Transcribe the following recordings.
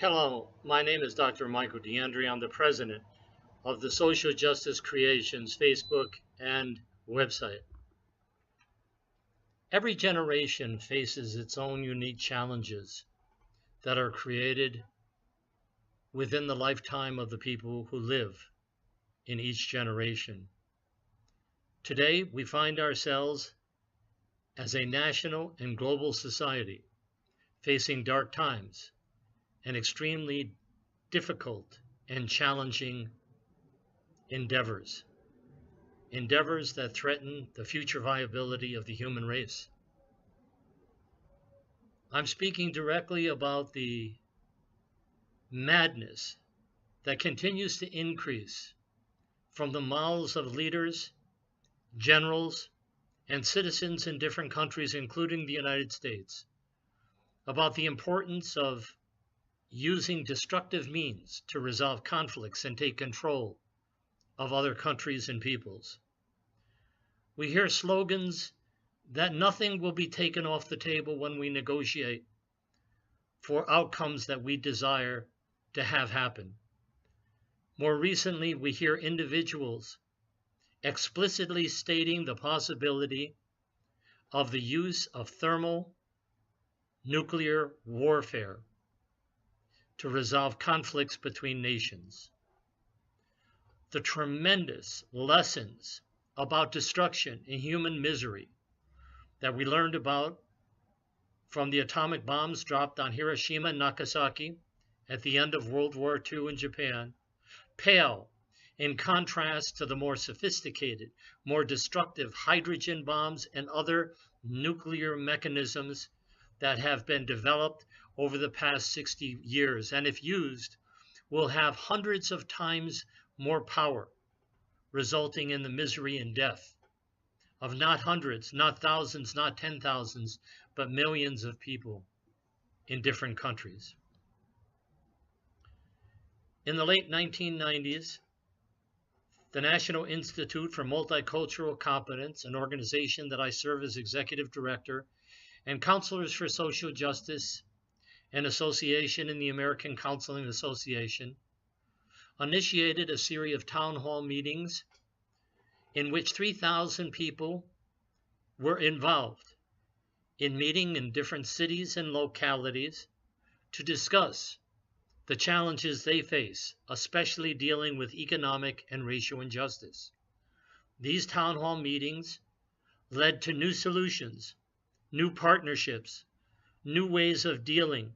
Hello, my name is Dr. Michael DeAndre. I'm the president of the Social Justice Creations Facebook and website. Every generation faces its own unique challenges that are created within the lifetime of the people who live in each generation. Today, we find ourselves as a national and global society facing dark times and extremely difficult and challenging endeavors that threaten the future viability of the human race. I'm speaking directly about the madness that continues to increase from the mouths of leaders, generals, and citizens in different countries, including the United States, about the importance of using destructive means to resolve conflicts and take control of other countries and peoples. We hear slogans that nothing will be taken off the table when we negotiate for outcomes that we desire to have happen. More recently, we hear individuals explicitly stating the possibility of the use of thermonuclear warfare to resolve conflicts between nations. The tremendous lessons about destruction and human misery that we learned about from the atomic bombs dropped on Hiroshima and Nagasaki at the end of World War II in Japan pale in contrast to the more sophisticated, more destructive hydrogen bombs and other nuclear mechanisms that have been developed over the past 60 years, and if used, will have hundreds of times more power, resulting in the misery and death of not hundreds, not thousands, not 10,000s, but millions of people in different countries. In the late 1990s, the National Institute for Multicultural Competence, an organization that I serve as executive director, and Counselors for Social Justice, an association in the American Counseling Association, initiated a series of town hall meetings in which 3,000 people were involved in meeting in different cities and localities to discuss the challenges they face, especially dealing with economic and racial injustice. These town hall meetings led to new solutions, new partnerships, new ways of dealing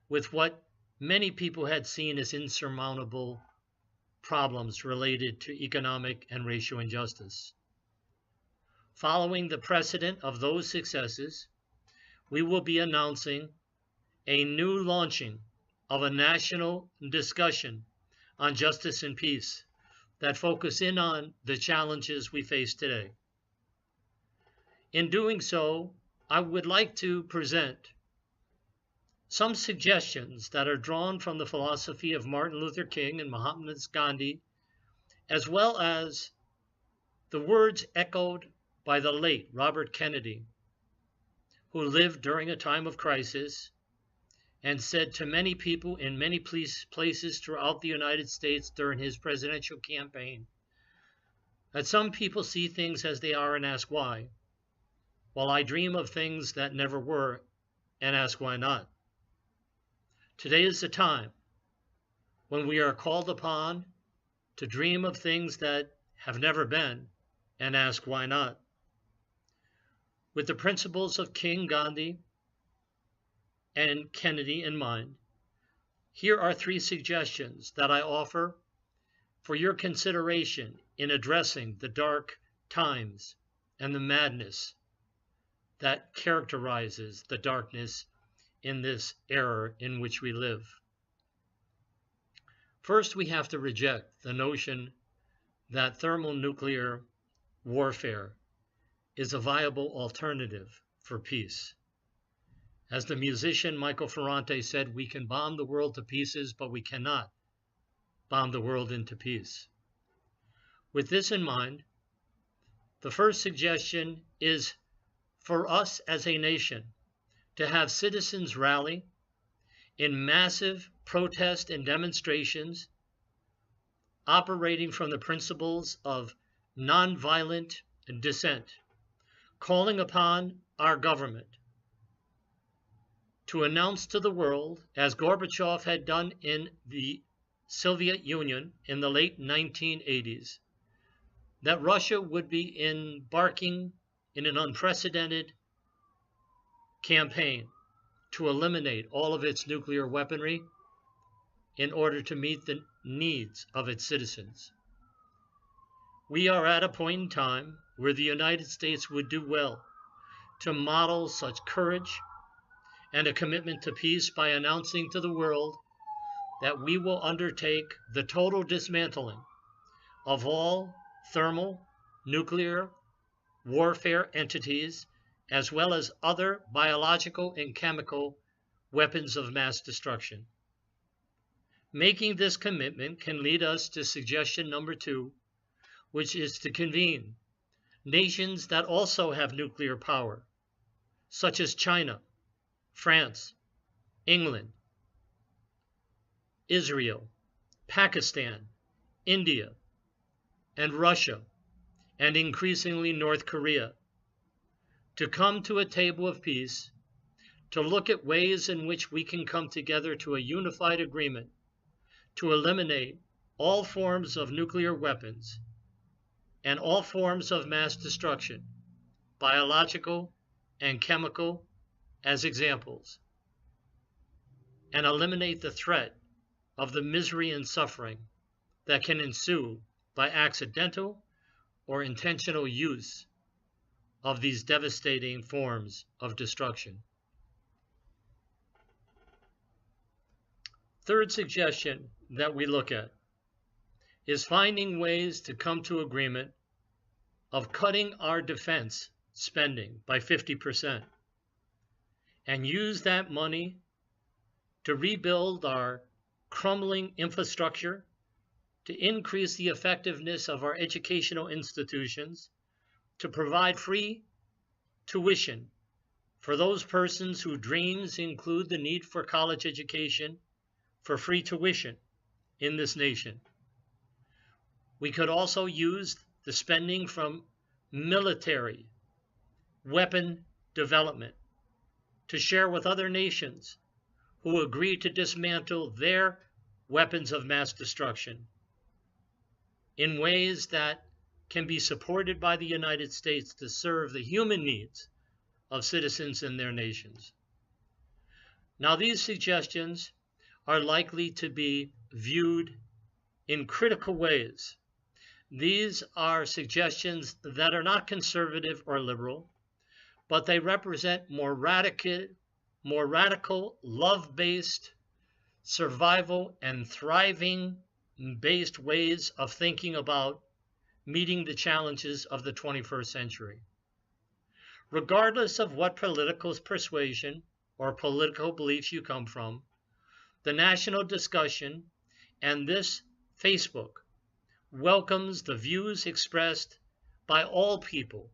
with what many people had seen as insurmountable problems related to economic and racial injustice. Following the precedent of those successes, we will be announcing a new launching of a national discussion on justice and peace that focus in on the challenges we face today. In doing so, I would like to present some suggestions that are drawn from the philosophy of Martin Luther King and Mahatma Gandhi, as well as the words echoed by the late Robert Kennedy, who lived during a time of crisis and said to many people in many places throughout the United States during his presidential campaign that some people see things as they are and ask why, while I dream of things that never were and ask why not. Today is the time when we are called upon to dream of things that have never been and ask why not. With the principles of King, Gandhi, and Kennedy in mind, here are 3 suggestions that I offer for your consideration in addressing the dark times and the madness that characterizes the darkness in this era in which we live. First, we have to reject the notion that thermonuclear warfare is a viable alternative for peace. As the musician Michael Ferrante said, we can bomb the world to pieces, but we cannot bomb the world into peace. With this in mind, the first suggestion is for us as a nation to have citizens rally in massive protest and demonstrations, operating from the principles of nonviolent dissent, calling upon our government to announce to the world, as Gorbachev had done in the Soviet Union in the late 1980s, that Russia would be embarking in an unprecedented campaign to eliminate all of its nuclear weaponry in order to meet the needs of its citizens. We are at a point in time where the United States would do well to model such courage and a commitment to peace by announcing to the world that we will undertake the total dismantling of all thermal, nuclear, warfare entities, as well as other biological and chemical weapons of mass destruction. Making this commitment can lead us to suggestion number 2, which is to convene nations that also have nuclear power, such as China, France, England, Israel, Pakistan, India, and Russia, and increasingly North Korea, to come to a table of peace, to look at ways in which we can come together to a unified agreement to eliminate all forms of nuclear weapons and all forms of mass destruction, biological and chemical as examples, and eliminate the threat of the misery and suffering that can ensue by accidental or intentional use of these devastating forms of destruction. Third suggestion that we look at is finding ways to come to agreement of cutting our defense spending by 50% and use that money to rebuild our crumbling infrastructure, to increase the effectiveness of our educational institutions, to provide free tuition for those persons whose dreams include the need for college education, for free tuition in this nation. We could also use the spending from military weapon development to share with other nations who agree to dismantle their weapons of mass destruction in ways that can be supported by the United States to serve the human needs of citizens in their nations. Now, these suggestions are likely to be viewed in critical ways. These are suggestions that are not conservative or liberal, but they represent more radical, love-based, survival and thriving-based ways of thinking about meeting the challenges of the 21st century. Regardless of what political persuasion or political beliefs you come from, the national discussion and this Facebook welcomes the views expressed by all people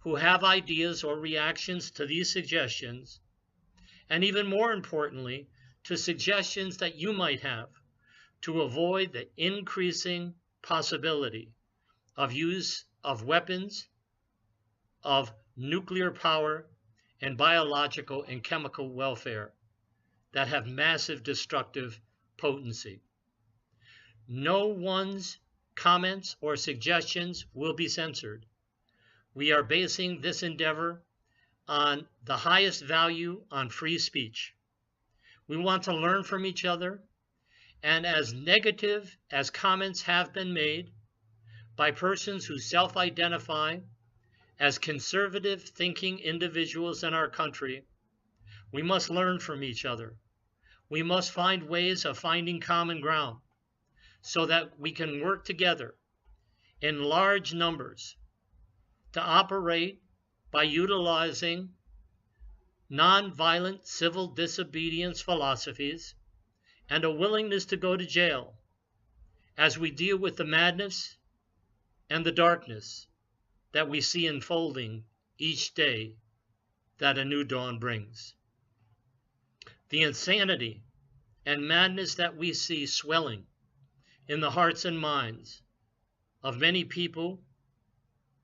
who have ideas or reactions to these suggestions, and even more importantly, to suggestions that you might have to avoid the increasing possibility of use of weapons of nuclear power and biological and chemical welfare that have massive destructive potency. No one's comments or suggestions will be censored. We are basing this endeavor on the highest value on free speech. We want to learn from each other, and as negative as comments have been made by persons who self-identify as conservative thinking individuals in our country, we must learn from each other. We must find ways of finding common ground so that we can work together in large numbers to operate by utilizing nonviolent civil disobedience philosophies and a willingness to go to jail as we deal with the madness and the darkness that we see unfolding each day that a new dawn brings. The insanity and madness that we see swelling in the hearts and minds of many people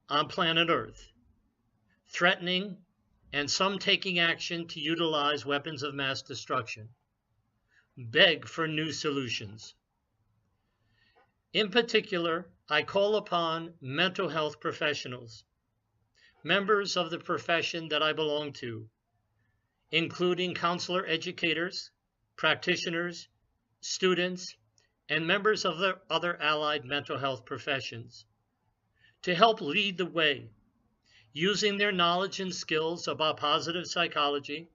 on planet Earth, threatening and some taking action to utilize weapons of mass destruction, beg for new solutions. In particular, I call upon mental health professionals, members of the profession that I belong to, including counselor educators, practitioners, students, and members of the other allied mental health professions, to help lead the way, using their knowledge and skills about positive psychology,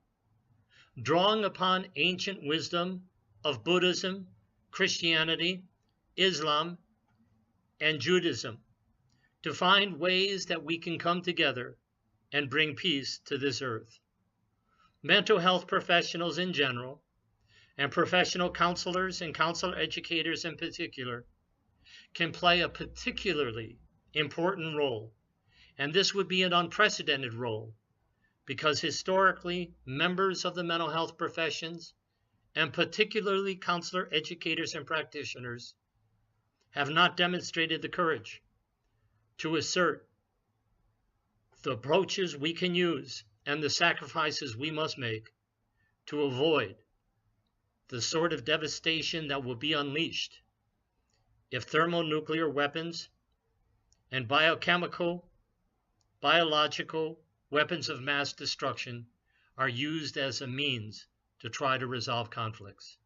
drawing upon ancient wisdom of Buddhism, Christianity, Islam, and Judaism, to find ways that we can come together and bring peace to this earth. Mental health professionals in general, and professional counselors and counselor educators in particular, can play a particularly important role, and this would be an unprecedented role, because historically, members of the mental health professions, and particularly counselor educators and practitioners, have not demonstrated the courage to assert the approaches we can use and the sacrifices we must make to avoid the sort of devastation that will be unleashed if thermonuclear weapons and biochemical, biological weapons of mass destruction are used as a means to try to resolve conflicts.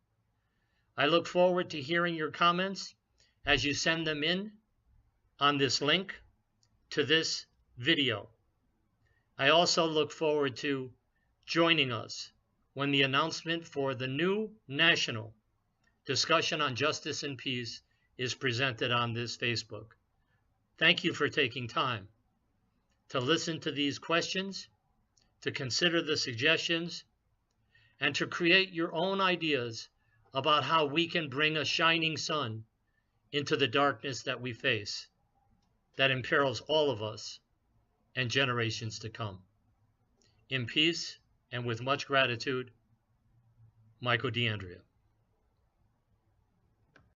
I look forward to hearing your comments as you send them in on this link to this video. I also look forward to joining us when the announcement for the new national discussion on justice and peace is presented on this Facebook. Thank you for taking time to listen to these questions, to consider the suggestions, and to create your own ideas about how we can bring a shining sun into the darkness that we face, that imperils all of us and generations to come. In peace and with much gratitude, Michael D'Andrea.